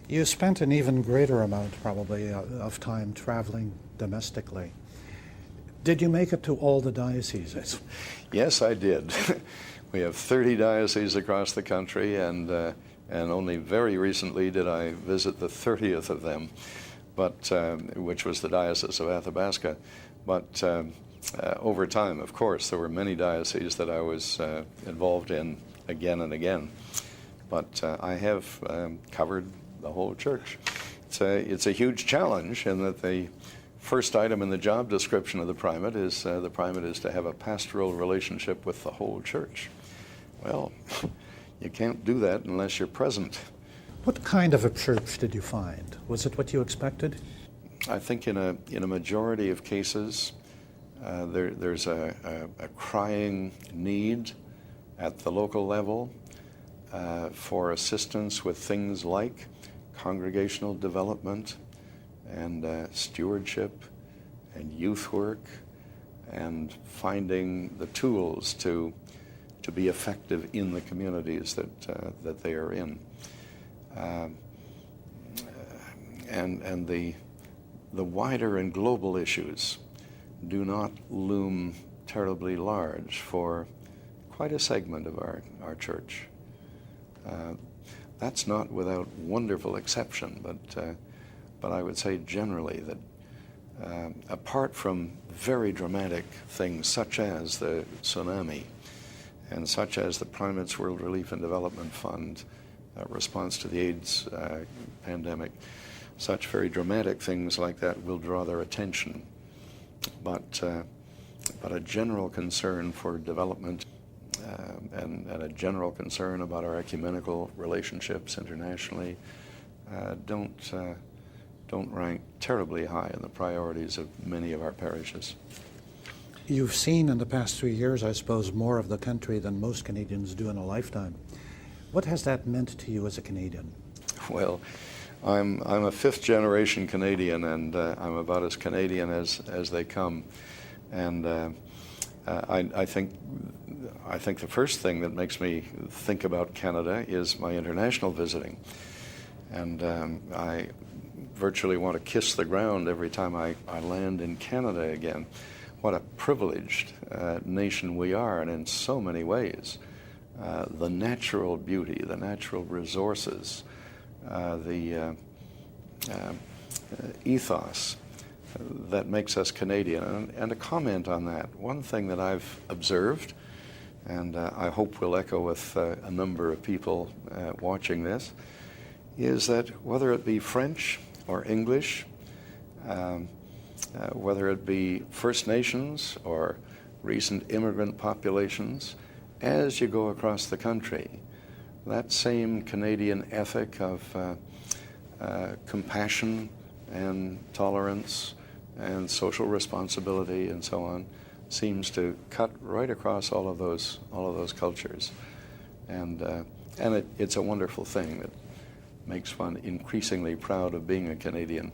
You spent an even greater amount, probably, of time traveling domestically. Did you make it to all the dioceses? Yes, I did. We have 30 dioceses across the country, and only very recently did I visit the 30th of them, but which was the Diocese of Athabasca. But over time, of course, there were many dioceses that I was involved in again and again. But I have covered the whole church. It's a huge challenge in that the first item in the job description of the primate is to have a pastoral relationship with the whole church. Well, you can't do that unless you're present. What kind of a church did you find? Was it what you expected? I think in a majority of cases, there's a crying need at the local level for assistance with things like congregational development and stewardship and youth work and finding the tools to be effective in the communities that they are in. And the wider and global issues do not loom terribly large for quite a segment of our church. That's not without wonderful exception, but I would say generally that apart from very dramatic things such as the tsunami and such as the Primate's World Relief and Development Fund response to the AIDS pandemic, such very dramatic things like that will draw their attention. But a general concern for development and a general concern about our ecumenical relationships internationally don't rank terribly high in the priorities of many of our parishes. You've seen in the past 3 years, I suppose, more of the country than most Canadians do in a lifetime. What has that meant to you as a Canadian? Well, I'm a fifth-generation Canadian, and I'm about as Canadian as they come. And I think the first thing that makes me think about Canada is my international visiting. And I virtually want to kiss the ground every time I land in Canada again. What a privileged nation we are, and in so many ways. The natural beauty, the natural resources, the ethos that makes us Canadian. And to comment on that, one thing that I've observed, and I hope will echo with a number of people watching this, is that whether it be French or English, whether it be First Nations or recent immigrant populations, as you go across the country, that same Canadian ethic of compassion and tolerance and social responsibility and so on seems to cut right across all of those cultures, and it's a wonderful thing that makes one increasingly proud of being a Canadian.